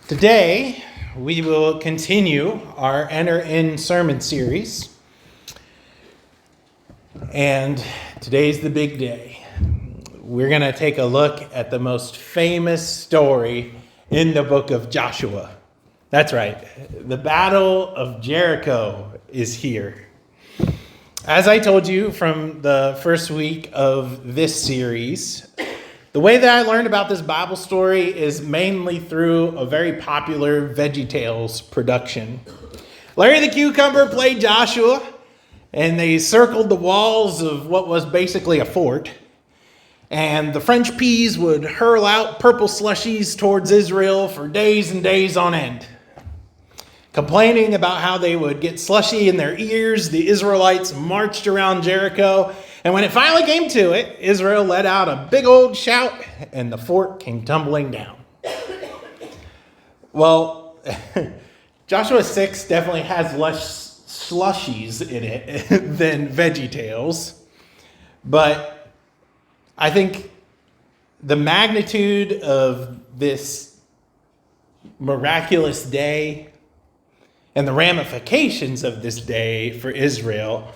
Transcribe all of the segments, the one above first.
Today, we will continue our Enter In sermon series. And today's the big day. We're going to take a look at the most famous story in the book of Joshua. That's right. The Battle of Jericho is here. As I told you from the first week of this series, the way that I learned about this Bible story is mainly through a very popular VeggieTales production. Larry the Cucumber played Joshua, and they circled the walls of what was basically a fort. And the French peas would hurl out purple slushies towards Israel for days and days on end. Complaining about how they would get slushy in their ears, the Israelites marched around Jericho. And when it finally came to it, Israel let out a big old shout, and the fort came tumbling down. Well, Joshua 6 definitely has less slushies in it than VeggieTales. But I think the magnitude of this miraculous day and the ramifications of this day for Israel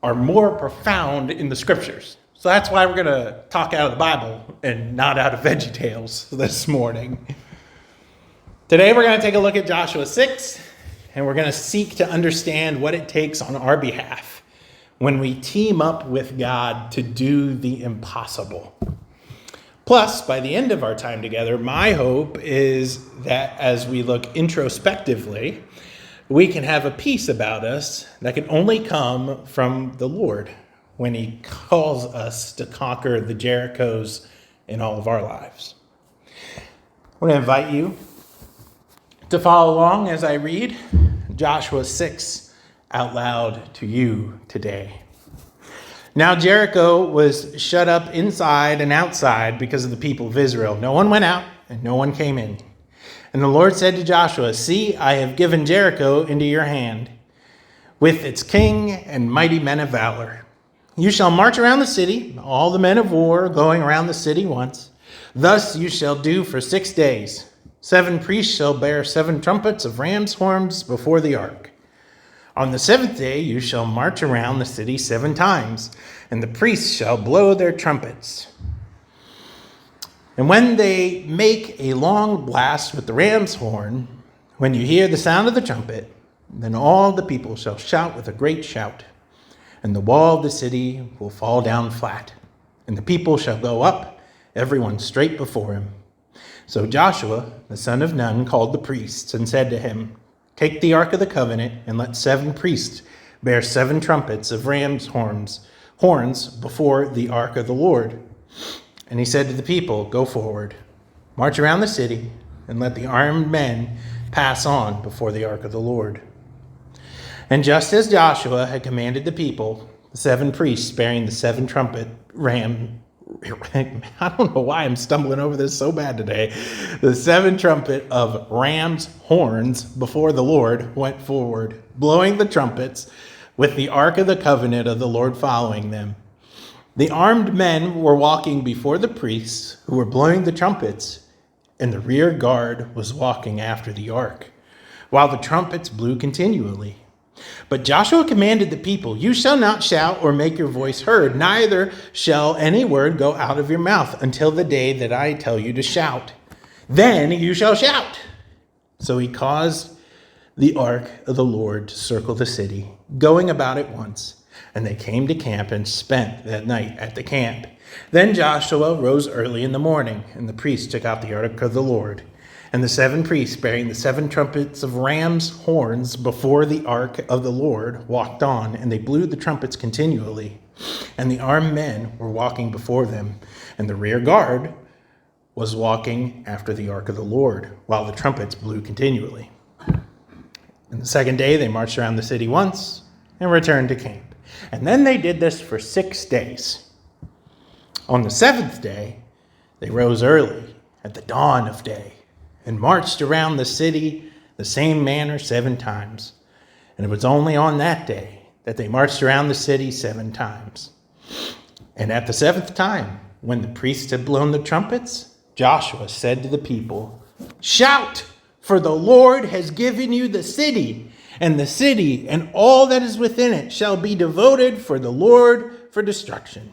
are more profound in the scriptures. So that's why we're going to talk out of the Bible and not out of VeggieTales this morning. Today we're going to take a look at Joshua 6, and we're going to seek to understand what it takes on our behalf when we team up with God to do the impossible. Plus, by the end of our time together, my hope is that as we look introspectively, we can have a peace about us that can only come from the Lord when he calls us to conquer the Jerichos in all of our lives. I want to invite you to follow along as I read Joshua 6 out loud to you today. Now Jericho was shut up inside and outside because of the people of Israel. No one went out and no one came in. And the Lord said to Joshua, "See, I have given Jericho into your hand, with its king and mighty men of valor. You shall march around the city, all the men of war going around the city once. Thus you shall do for 6 days. 7 priests shall bear 7 trumpets of ram's horns before the ark. On the 7th day you shall march around the city 7 times, and the priests shall blow their trumpets. And when they make a long blast with the ram's horn, when you hear the sound of the trumpet, then all the people shall shout with a great shout, and the wall of the city will fall down flat, and the people shall go up, everyone straight before him." So Joshua, the son of Nun, called the priests and said to him, "Take the ark of the covenant, and let 7 priests bear 7 trumpets of ram's horns before the ark of the Lord." And he said to the people, "Go forward, march around the city, and let the armed men pass on before the ark of the Lord." And just as Joshua had commanded the people, the 7 priests bearing the 7 trumpet I don't know why I'm stumbling over this so bad today. The 7 trumpet of ram's horns before the Lord went forward, blowing the trumpets, with the ark of the covenant of the Lord following them. The armed men were walking before the priests who were blowing the trumpets, and the rear guard was walking after the ark, while the trumpets blew continually. But Joshua commanded the people, "You shall not shout or make your voice heard, neither shall any word go out of your mouth until the day that I tell you to shout. Then you shall shout." So he caused the ark of the Lord to circle the city, going about it once. And they came to camp and spent that night at the camp. Then Joshua rose early in the morning, and the priests took out the ark of the Lord. And the 7 priests bearing the 7 trumpets of ram's horns before the ark of the Lord walked on, and they blew the trumpets continually. And the armed men were walking before them, and the rear guard was walking after the ark of the Lord, while the trumpets blew continually. And the 2nd day they marched around the city once and returned to camp. And then they did this for 6 days. On the 7th day, they rose early at the dawn of day and marched around the city the same manner 7 times. And it was only on that day that they marched around the city 7 times. And at the 7th time, when the priests had blown the trumpets, Joshua said to the people, "Shout, for the Lord has given you the city and all that is within it shall be devoted for the Lord for destruction.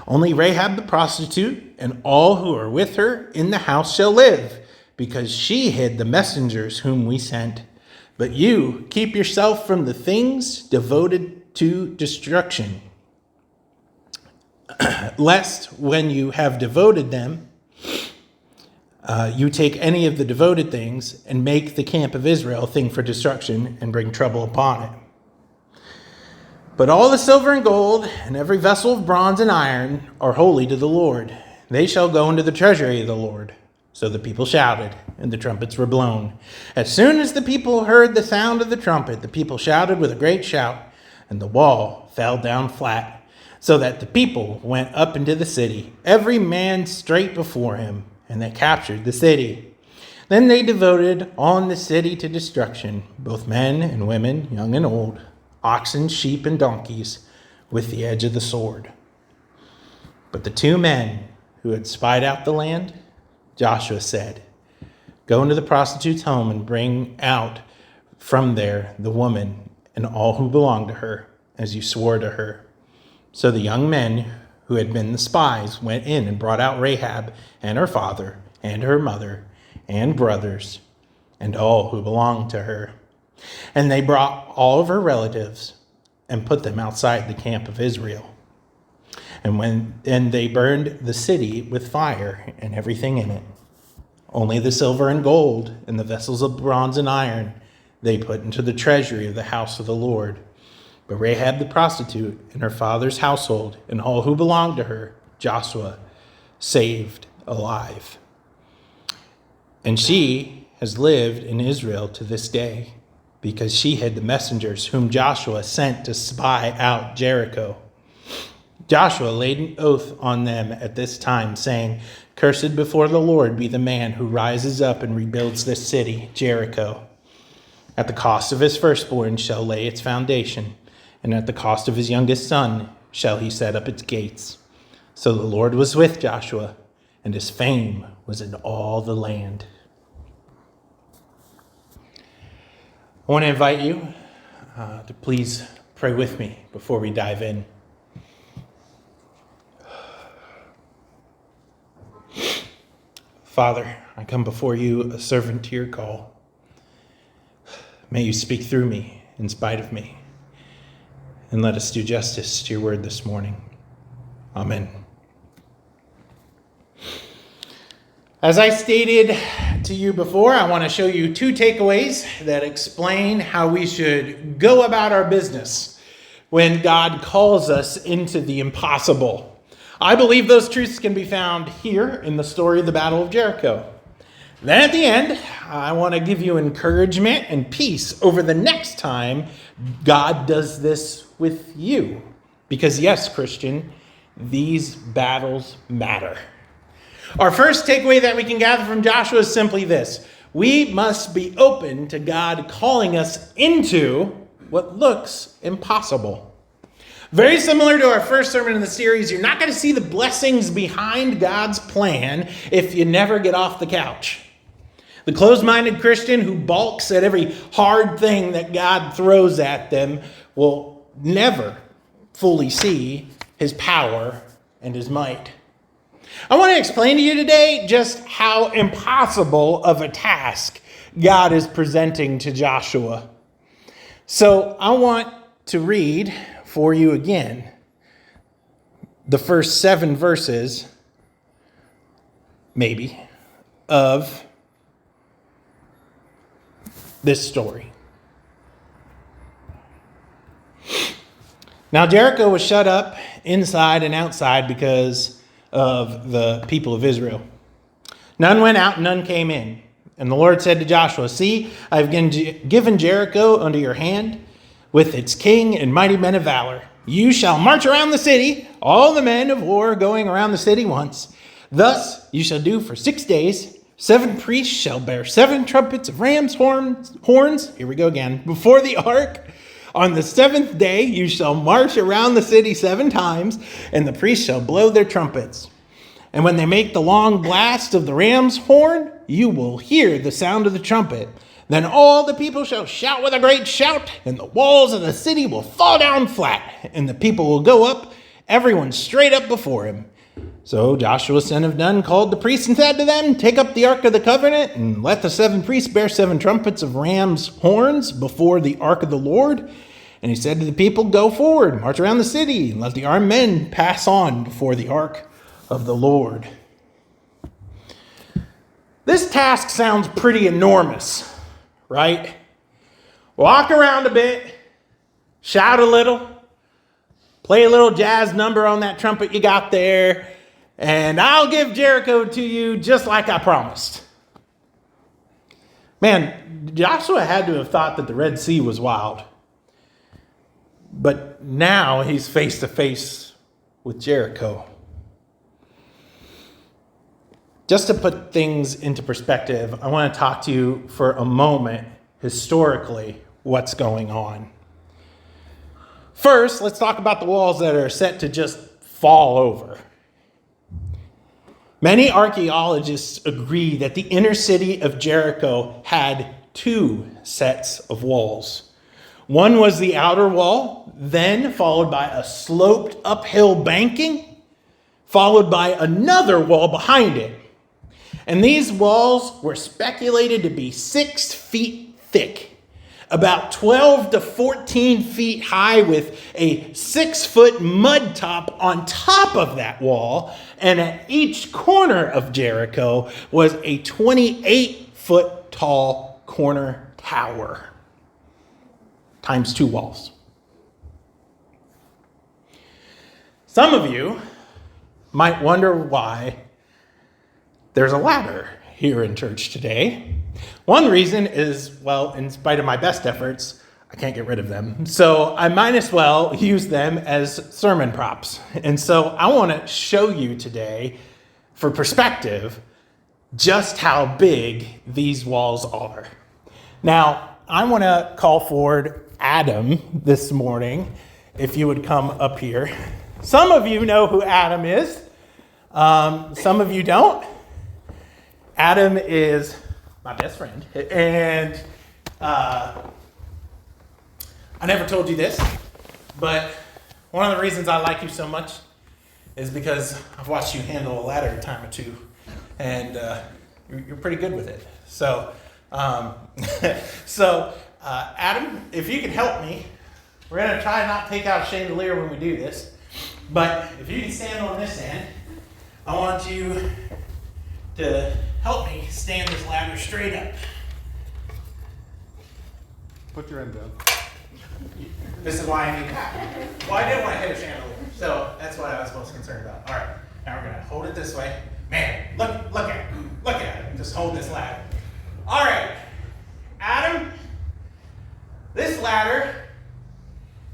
Only Rahab the prostitute and all who are with her in the house shall live, because she hid the messengers whom we sent. But you keep yourself from the things devoted to destruction, lest when you have devoted them, you take any of the devoted things and make the camp of Israel a thing for destruction and bring trouble upon it. But all the silver and gold and every vessel of bronze and iron are holy to the Lord. They shall go into the treasury of the Lord." So the people shouted, and the trumpets were blown. As soon as the people heard the sound of the trumpet, the people shouted with a great shout, and the wall fell down flat, so that the people went up into the city, every man straight before him, and they captured the city. Then they devoted on the city to destruction, both men and women, young and old, oxen, sheep, and donkeys, with the edge of the sword. But the 2 men who had spied out the land, Joshua said, "Go into the prostitute's home and bring out from there the woman and all who belong to her, as you swore to her." So the young men who had been the spies went in and brought out Rahab and her father and her mother and brothers and all who belonged to her. And they brought all of her relatives and put them outside the camp of Israel. And they burned the city with fire and everything in it. Only the silver and gold and the vessels of bronze and iron they put into the treasury of the house of the Lord. But Rahab the prostitute and her father's household and all who belonged to her, Joshua saved alive. And she has lived in Israel to this day, because she hid the messengers whom Joshua sent to spy out Jericho. Joshua laid an oath on them at this time, saying, "Cursed before the Lord be the man who rises up and rebuilds this city, Jericho. At the cost of his firstborn shall lay its foundation, and at the cost of his youngest son shall he set up its gates." So the Lord was with Joshua, and his fame was in all the land. I want to invite you to please pray with me before we dive in. Father, I come before you, a servant to your call. May you speak through me in spite of me, and let us do justice to your word this morning. Amen. As I stated to you before, I want to show you 2 takeaways that explain how we should go about our business when God calls us into the impossible. I believe those truths can be found here in the story of the Battle of Jericho. Then at the end, I want to give you encouragement and peace over the next time God does this with you. Because yes, Christian, these battles matter. Our first takeaway that we can gather from Joshua is simply this: we must be open to God calling us into what looks impossible. Very similar to our first sermon in the series, you're not going to see the blessings behind God's plan if you never get off the couch. The closed-minded Christian who balks at every hard thing that God throws at them will never fully see his power and his might. I want to explain to you today just how impossible of a task God is presenting to Joshua. So I want to read for you again the first 7 verses, maybe, of this story. Now Jericho was shut up inside and outside because of the people of Israel. None went out, none came in. And the Lord said to Joshua, "See, I've given Jericho unto your hand, with its king and mighty men of valor. You shall march around the city, all the men of war going around the city once. Thus you shall do for 6 days. 7 priests shall bear 7 trumpets of ram's horns," here we go again, "before the ark On the seventh day you shall march around the city 7 times, and the priests shall blow their trumpets. And when they make the long blast of the ram's horn, you will hear the sound of the trumpet. Then all the people shall shout with a great shout, and the walls of the city will fall down flat, and the people will go up, everyone straight up before him. So Joshua son of Nun called the priests and said to them, take up the ark of the covenant, and let the 7 priests bear 7 trumpets of ram's horns before the ark of the Lord. And he said to the people, go forward, march around the city, and let the armed men pass on before the ark of the Lord. This task sounds pretty enormous, right? Walk around a bit, shout a little, play a little jazz number on that trumpet you got there, and I'll give Jericho to you just like I promised. Man, Joshua had to have thought that the Red Sea was wild. But now he's face to face with Jericho. Just to put things into perspective, I want to talk to you for a moment, historically, what's going on. First, let's talk about the walls that are set to just fall over. Many archaeologists agree that the inner city of Jericho had 2 sets of walls. One was the outer wall, then followed by a sloped uphill banking, followed by another wall behind it. And these walls were speculated to be 6 feet thick, about 12 to 14 feet high, with a 6-foot mud top on top of that wall. And at each corner of Jericho was a 28-foot tall corner tower, times 2 walls. Some of you might wonder why there's a ladder here in church today. One reason is, well, in spite of my best efforts, I can't get rid of them. So I might as well use them as sermon props. And so I want to show you today, for perspective, just how big these walls are. Now, I want to call forward Adam this morning, if you would come up here. Some of you know who Adam is. Some of you don't. Adam is my best friend, and I never told you this, but one of the reasons I like you so much is because I've watched you handle a ladder a time or two, and you're pretty good with it. So, Adam, if you can help me, we're going to try not to take out a chandelier when we do this, but if you can stand on this end, I want you to help me stand this ladder straight up. Put your end down. This is why I need that. Well, I did want to hit a chandelier, so that's what I was most concerned about. All right, now we're going to hold it this way. Man, look at it. Look at it. Just hold this ladder. All right, Adam, this ladder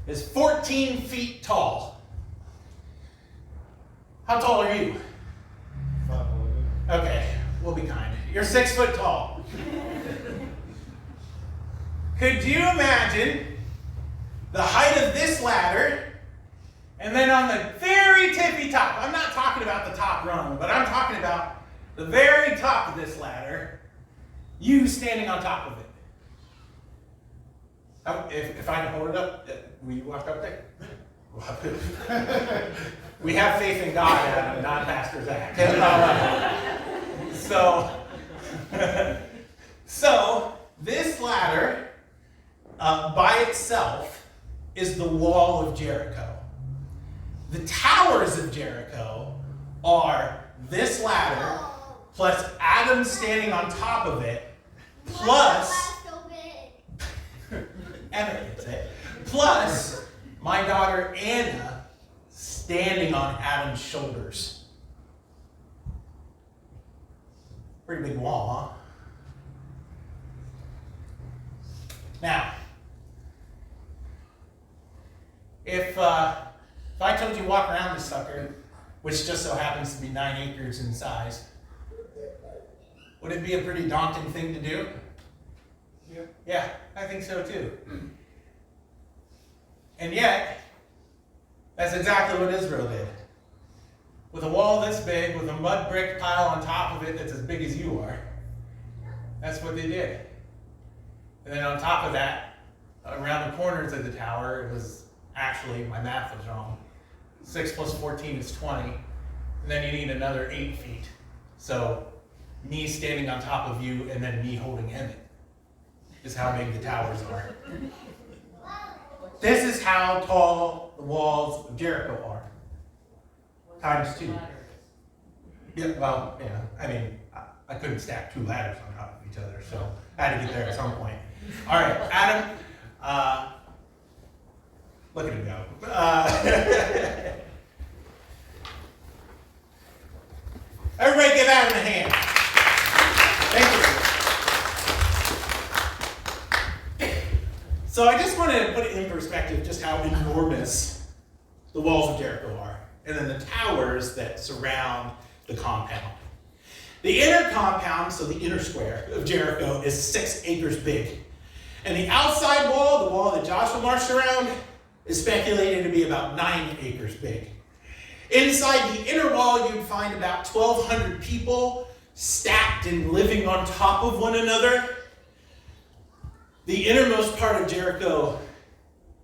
is 14 feet tall. How tall are you? 5'11". Okay, we'll be kind. You're 6 foot tall. Could you imagine the height of this ladder, and then on the very tippy top, I'm not talking about the top rung, but I'm talking about the very top of this ladder, you standing on top of it. If I can hold it up, will you walk up there? We have faith in God, Adam, not Pastor Zach. So this ladder by itself is the wall of Jericho. The towers of Jericho are this ladder plus Adam standing on top of it plus Emma gets it, plus my daughter Anna standing on Adam's shoulders. Pretty big wall, huh? Now, if I told you to walk around this sucker, which just so happens to be 9 acres in size, would it be a pretty daunting thing to do? Yeah, I think so too. And yet, that's exactly what Israel did. With a wall this big, with a mud brick pile on top of it that's as big as you are, that's what they did. And then on top of that, around the corners of the tower, it was actually, my math was wrong. 6 plus 14 is 20. And then you need another 8 feet. So me standing on top of you and then me holding Emmett is how big the towers are. This is how tall the walls of Jericho are. Times 2. Yeah, well, yeah. I mean, I couldn't stack 2 ladders on top of each other, so I had to get there at some point. All right, Adam. Look at him go. Everybody give Adam a hand. Thank you. So I just wanted to put it in perspective just how enormous the walls of Jericho are, and then the towers that surround the compound. The inner compound, so the inner square of Jericho, is 6 acres big. And the outside wall, the wall that Joshua marched around, is speculated to be about 9 acres big. Inside the inner wall, you'd find about 1,200 people stacked and living on top of one another. The innermost part of Jericho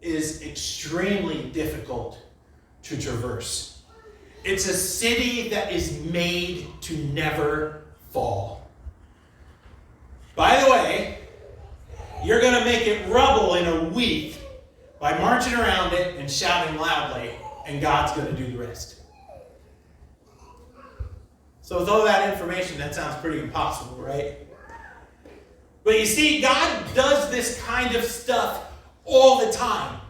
is extremely difficult to traverse. It's a city that is made to never fall. By the way, you're going to make it rubble in a week by marching around it and shouting loudly, and God's going to do the rest. So with all that information, that sounds pretty impossible, right? But you see, God does this kind of stuff all the time.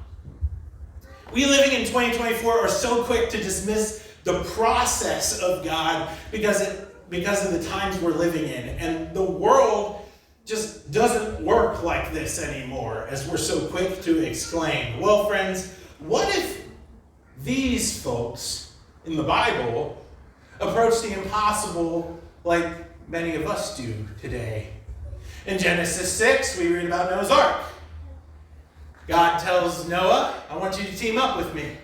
We living in 2024 are so quick to dismiss the process of God because of the times we're living in. And the world just doesn't work like this anymore, as we're so quick to exclaim. Well, friends, what if these folks in the Bible approach the impossible like many of us do today? In Genesis 6, we read about Noah's Ark. God tells Noah, I want you to team up with me.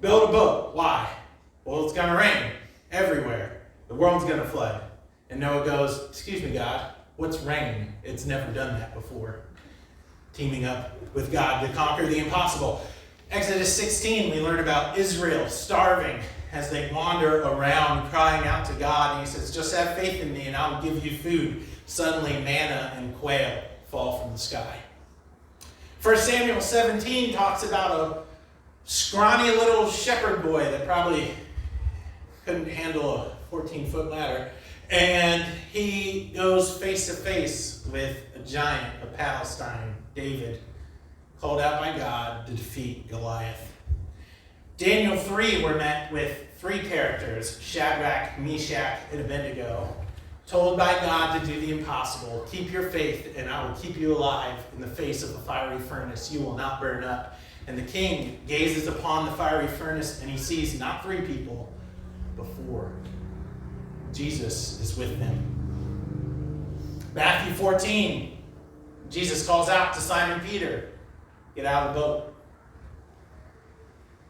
Build a boat. Why? Well, it's going to rain everywhere. The world's going to flood. And Noah goes, excuse me, God, what's rain? It's never done that before. Teaming up with God to conquer the impossible. Exodus 16, we learn about Israel starving as they wander around crying out to God. And he says, just have faith in me and I will give you food. Suddenly manna and quail fall from the sky. 1 Samuel 17 talks about a scrawny little shepherd boy that probably couldn't handle a 14-foot ladder. And he goes face to face with a giant of Palestine, David, called out by God to defeat Goliath. Daniel 3, we're met with 3 characters, Shadrach, Meshach, and Abednego, told by God to do the impossible. Keep your faith, and I will keep you alive in the face of a fiery furnace. You will not burn up. And the king gazes upon the fiery furnace, and he sees not 3 people, but 4. Jesus is with them. Matthew 14, Jesus calls out to Simon Peter, get out of the boat.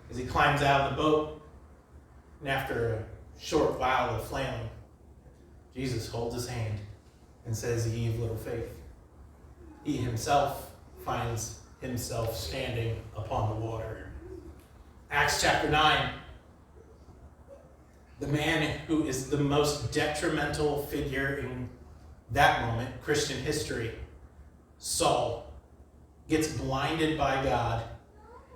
As he climbs out of the boat, and after a short while of flailing, Jesus holds his hand and says, ye of little faith. He himself finds himself standing upon the water. Acts chapter 9, the man who is the most detrimental figure in that moment, Christian history, Saul, gets blinded by God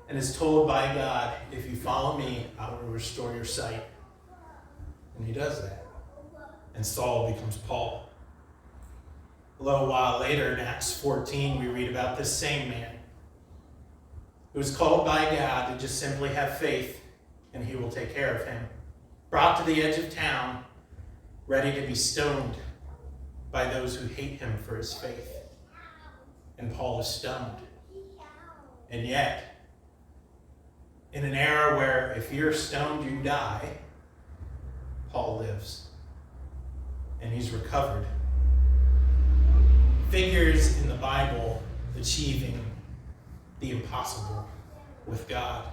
and is told by God, if you follow me, I will restore your sight. And he does that. And Saul becomes Paul. A little while later in Acts 14, we read about this same man who was called by God to just simply have faith and he will take care of him. Brought to the edge of town, ready to be stoned by those who hate him for his faith. And Paul is stoned. And yet, in an era where if you're stoned, you die, Paul lives. And he's recovered. Figures in the Bible achieving the impossible. with God.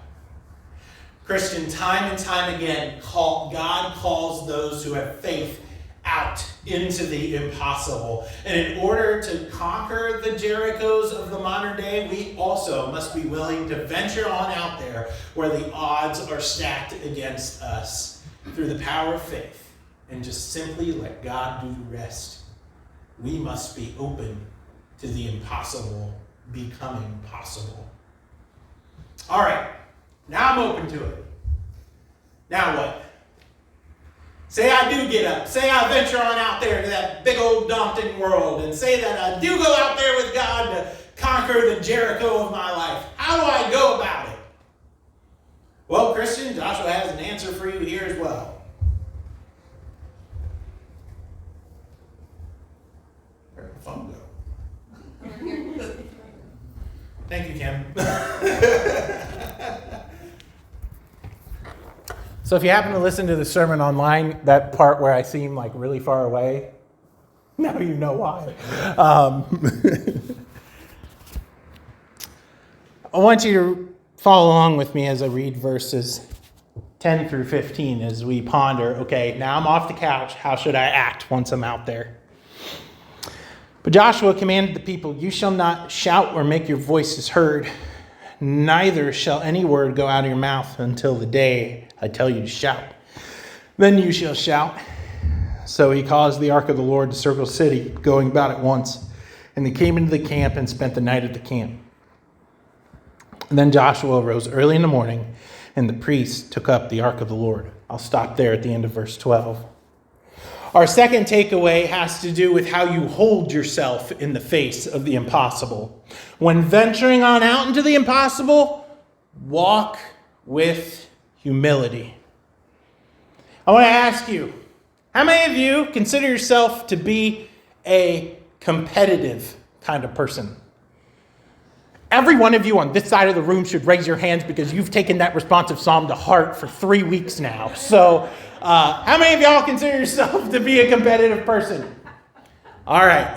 Christian, time and time again, God calls those who have faith out into the impossible. And in order to conquer the Jerichos of the modern day, we also must be willing to venture on out there where the odds are stacked against us through the power of faith and just simply let God do the rest. We must be open to the impossible becoming possible. All right, now I'm open to it. Now what? Say I do get up. Say I venture on out there to that big old daunting world and say that I do go out there with God to conquer the Jericho of my life. How do I go about it? Well, Christian, Joshua has an answer for you here as well. Where'd the phone go? Thank you, Kim. So if you happen to listen to the sermon online, that part where I seem like really far away, now you know why. I want you to follow along with me as I read verses 10 through 15 as we ponder, okay, now I'm off the couch. How should I act once I'm out there? But Joshua commanded the people, "You shall not shout or make your voices heard, neither shall any word go out of your mouth until the day I tell you to shout. Then you shall shout." So he caused the ark of the Lord to circle the city, going about it once. And they came into the camp and spent the night at the camp. And then Joshua rose early in the morning, and the priests took up the ark of the Lord. I'll stop there at the end of verse 12. Our second takeaway has to do with how you hold yourself in the face of the impossible. When venturing on out into the impossible, walk with humility. I want to ask you, how many of you consider yourself to be a competitive kind of person? Every one of you on this side of the room should raise your hands because you've taken that responsive psalm to heart for 3 weeks now. So, how many of y'all consider yourself to be a competitive person? All right.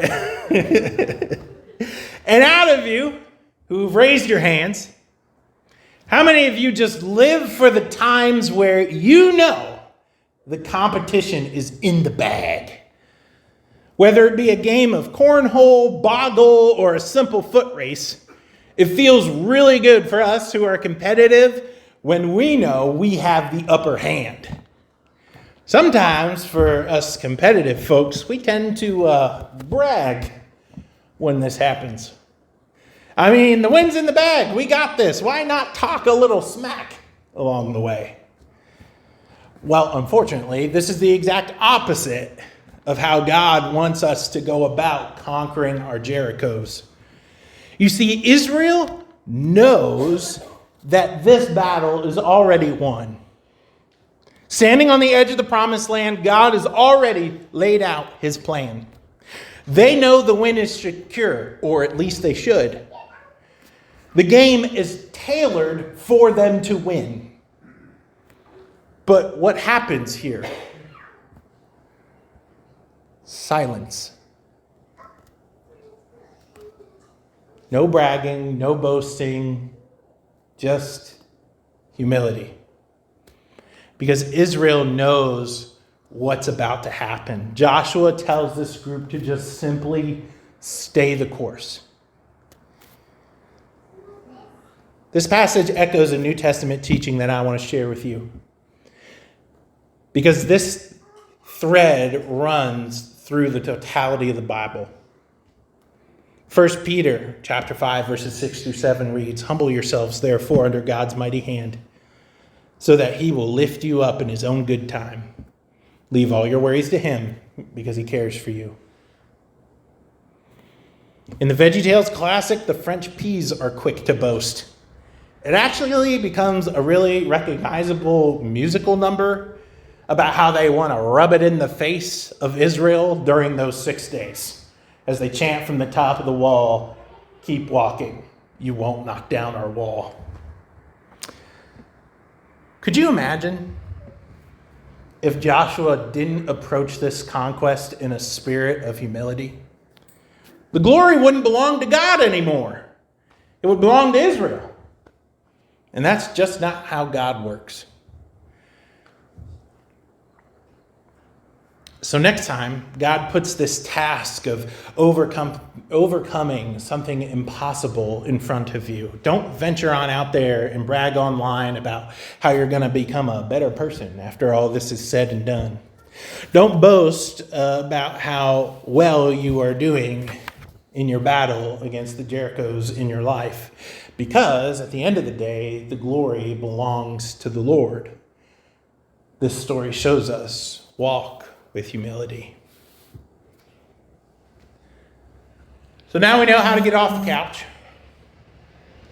And out of you who've raised your hands, how many of you just live for the times where you know the competition is in the bag? Whether it be a game of cornhole, boggle, or a simple foot race, it feels really good for us who are competitive when we know we have the upper hand. Sometimes for us competitive folks, we tend to brag when this happens. I mean, the wind's in the bag. We got this. Why not talk a little smack along the way? Well, unfortunately, this is the exact opposite of how God wants us to go about conquering our Jerichos. You see, Israel knows that this battle is already won. Standing on the edge of the promised land, God has already laid out his plan. They know the win is secure, or at least they should. The game is tailored for them to win. But what happens here? Silence. No bragging, no boasting, just humility. Because Israel knows what's about to happen. Joshua tells this group to just simply stay the course. This passage echoes a New Testament teaching that I want to share with you. Because this thread runs through the totality of the Bible. 1 Peter chapter 5, verses 6 through 7 reads, "Humble yourselves, therefore, under God's mighty hand, so that he will lift you up in his own good time. Leave all your worries to him, because he cares for you." In the VeggieTales classic, the French peas are quick to boast. It actually becomes a really recognizable musical number about how they want to rub it in the face of Israel during those 6 days. As they chant from the top of the wall, "Keep walking, you won't knock down our wall." Could you imagine if Joshua didn't approach this conquest in a spirit of humility? The glory wouldn't belong to God anymore. It would belong to Israel. And that's just not how God works. So next time, God puts this task of overcoming something impossible in front of you. Don't venture on out there and brag online about how you're going to become a better person after all this is said and done. Don't boast about how well you are doing in your battle against the Jerichos in your life, because at the end of the day, the glory belongs to the Lord. This story shows us walk with humility. So now we know how to get off the couch,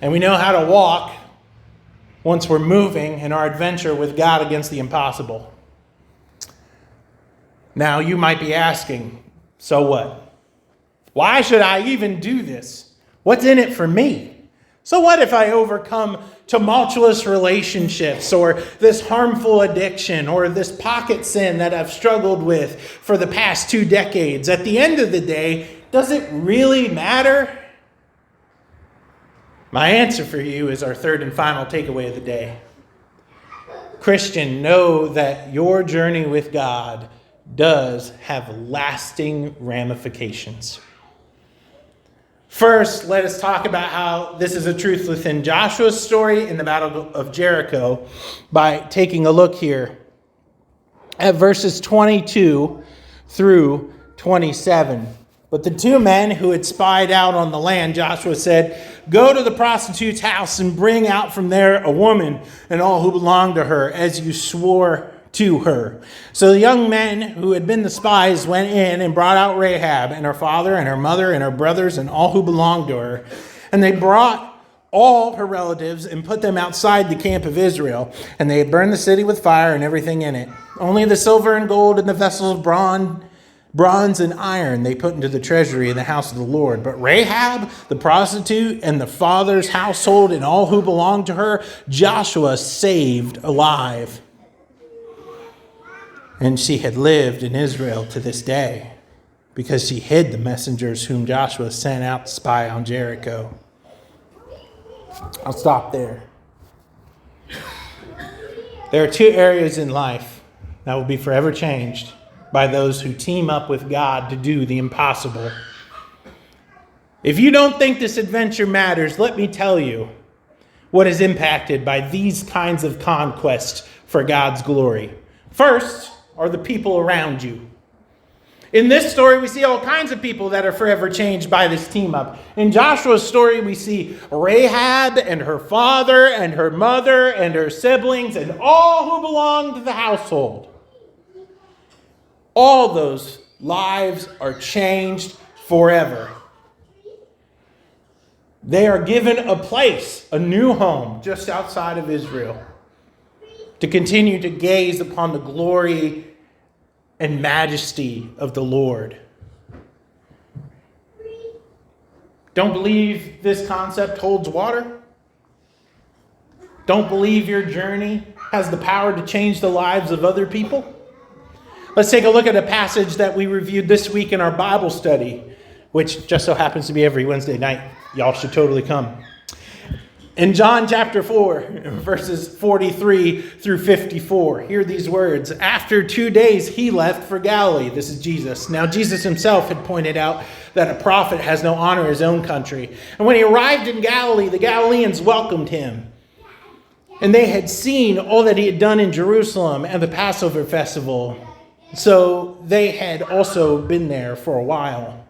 and we know how to walk once we're moving in our adventure with God against the impossible. Now you might be asking, so what? Why should I even do this? What's in it for me? So what if I overcome tumultuous relationships, or this harmful addiction, or this pocket sin that I've struggled with for the past 2 decades? At the end of the day, does it really matter? My answer for you is our third and final takeaway of the day. Christian, know that your journey with God does have lasting ramifications. First, let us talk about how this is a truth within Joshua's story in the Battle of Jericho by taking a look here at verses 22 through 27. But the 2 men who had spied out on the land, Joshua said, "Go to the prostitute's house and bring out from there a woman and all who belong to her, as you swore to her." So the young men who had been the spies went in and brought out Rahab and her father and her mother and her brothers and all who belonged to her. And they brought all her relatives and put them outside the camp of Israel. And they had burned the city with fire and everything in it. Only the silver and gold and the vessels of bronze and iron they put into the treasury in the house of the Lord. But Rahab, the prostitute, and the father's household and all who belonged to her, Joshua saved alive. And she had lived in Israel to this day, because she hid the messengers whom Joshua sent out to spy on Jericho. I'll stop there. There are 2 areas in life that will be forever changed by those who team up with God to do the impossible. If you don't think this adventure matters, let me tell you what is impacted by these kinds of conquests for God's glory. First are the people around you. In this story, we see all kinds of people that are forever changed by this team up. In Joshua's story, we see Rahab and her father and her mother and her siblings and all who belong to the household. All those lives are changed forever. They are given a place, a new home, just outside of Israel, to continue to gaze upon the glory and majesty of the Lord. Don't believe this concept holds water? Don't believe your journey has the power to change the lives of other people? Let's take a look at a passage that we reviewed this week in our Bible study, which just so happens to be every Wednesday night. Y'all should totally come. In John chapter 4, verses 43 through 54, hear these words. After 2 days, he left for Galilee. This is Jesus. Now, Jesus himself had pointed out that a prophet has no honor in his own country. And when he arrived in Galilee, the Galileans welcomed him. And they had seen all that he had done in Jerusalem and the Passover festival. So they had also been there for a while.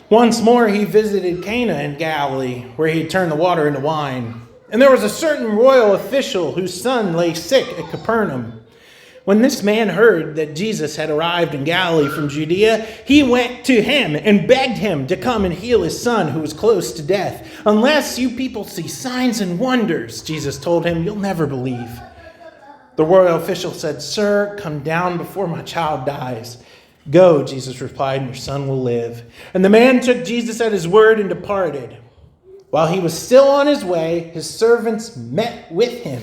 Once more, he visited Cana in Galilee, where he had turned the water into wine. And there was a certain royal official whose son lay sick at Capernaum. When this man heard that Jesus had arrived in Galilee from Judea, he went to him and begged him to come and heal his son, who was close to death. "Unless you people see signs and wonders," Jesus told him, "you'll never believe." The royal official said, "Sir, come down before my child dies." "Go," Jesus replied, "and your son will live." And the man took Jesus at his word and departed. While he was still on his way, his servants met with him.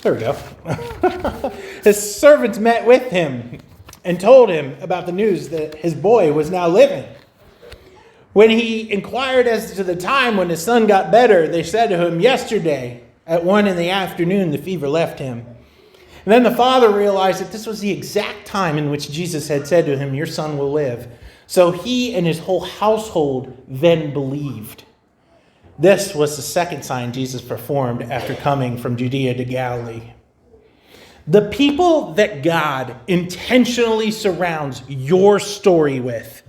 There we go. His servants met with him and told him about the news that his boy was now living. When he inquired as to the time when his son got better, they said to him, "Yesterday at 1 p.m, the fever left him." And then the father realized that this was the exact time in which Jesus had said to him, "Your son will live." So he and his whole household then believed. This was the second sign Jesus performed after coming from Judea to Galilee. The people that God intentionally surrounds your story with,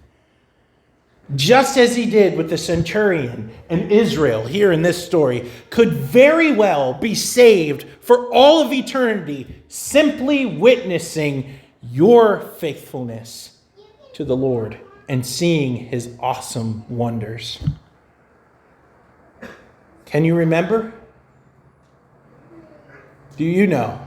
just as he did with the centurion and Israel here in this story, could very well be saved for all of eternity simply witnessing your faithfulness to the Lord and seeing his awesome wonders. Can you remember? Do you know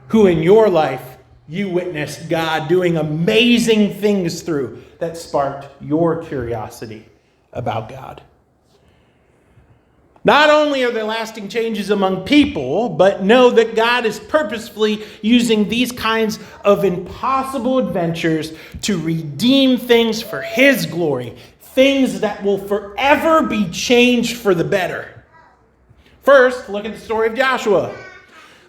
who in your life you witnessed God doing amazing things through that sparked your curiosity about God? Not only are there lasting changes among people, but know that God is purposefully using these kinds of impossible adventures to redeem things for his glory, things that will forever be changed for the better. First, look at the story of Joshua.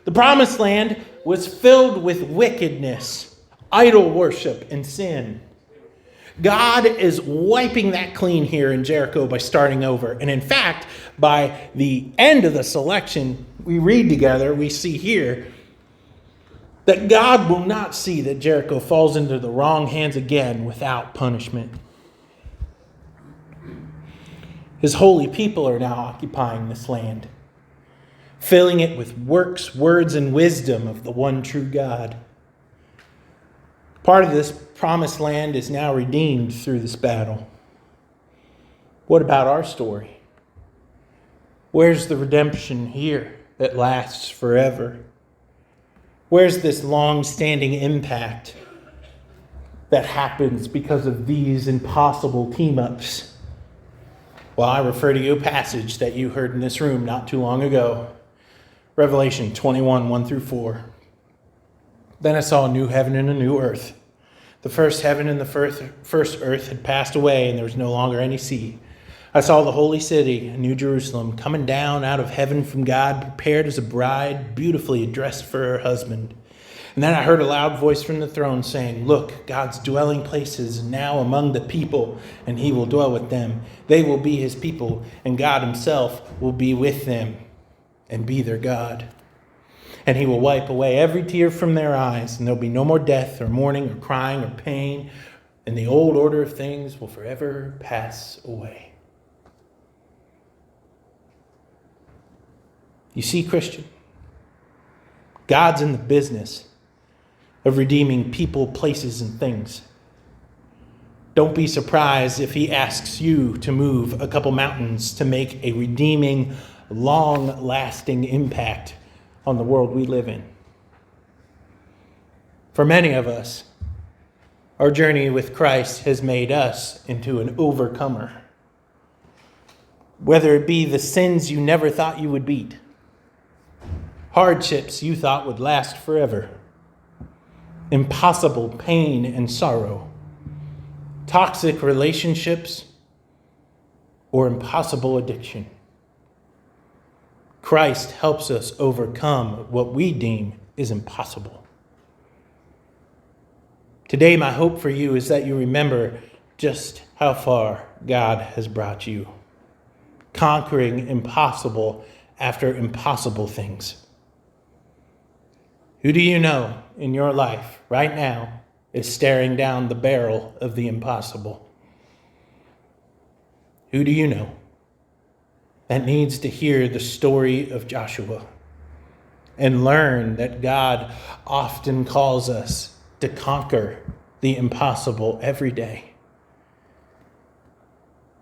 The promised land was filled with wickedness, idol worship, and sin. God is wiping that clean here in Jericho by starting over. And in fact, by the end of the selection we read together, we see here that God will not see that Jericho falls into the wrong hands again without punishment. His holy people are now occupying this land, filling it with works, words, and wisdom of the one true God. Part of this promised land is now redeemed through this battle. What about our story? Where's the redemption here that lasts forever? Where's this long-standing impact that happens because of these impossible team-ups? Well, I refer to you a passage that you heard in this room not too long ago. Revelation 21, 1-4. Then I saw a new heaven and a new earth. The first heaven and the first earth had passed away, and there was no longer any sea. I saw the holy city, New Jerusalem, coming down out of heaven from God, prepared as a bride, beautifully dressed for her husband. And then I heard a loud voice from the throne saying, "Look, God's dwelling place is now among the people, and he will dwell with them. They will be his people, and God himself will be with them and be their God. And he will wipe away every tear from their eyes, and there'll be no more death or mourning or crying or pain, and the old order of things will forever pass away." You see, Christian, God's in the business of redeeming people, places, and things. Don't be surprised if he asks you to move a couple mountains to make a redeeming, long-lasting impact on the world we live in. For many of us, our journey with Christ has made us into an overcomer. Whether it be the sins you never thought you would beat, hardships you thought would last forever, impossible pain and sorrow, toxic relationships, or impossible addiction. Christ helps us overcome what we deem is impossible. Today, my hope for you is that you remember just how far God has brought you, conquering impossible after impossible things. Who do you know in your life right now is staring down the barrel of the impossible? Who do you know that needs to hear the story of Joshua and learn that God often calls us to conquer the impossible every day?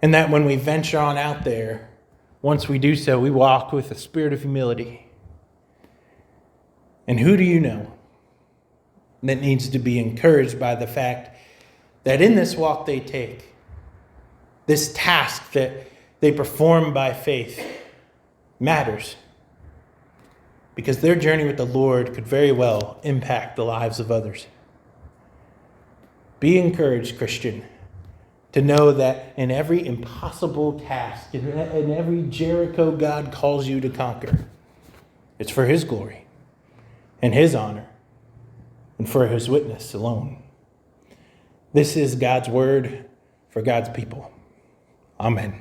And that when we venture on out there, once we do so, we walk with a spirit of humility. And who do you know that needs to be encouraged by the fact that in this walk they take, this task that they perform by faith matters, because their journey with the Lord could very well impact the lives of others. Be encouraged, Christian, to know that in every impossible task, in every Jericho God calls you to conquer, it's for his glory and his honor and for his witness alone. This is God's word for God's people. Amen.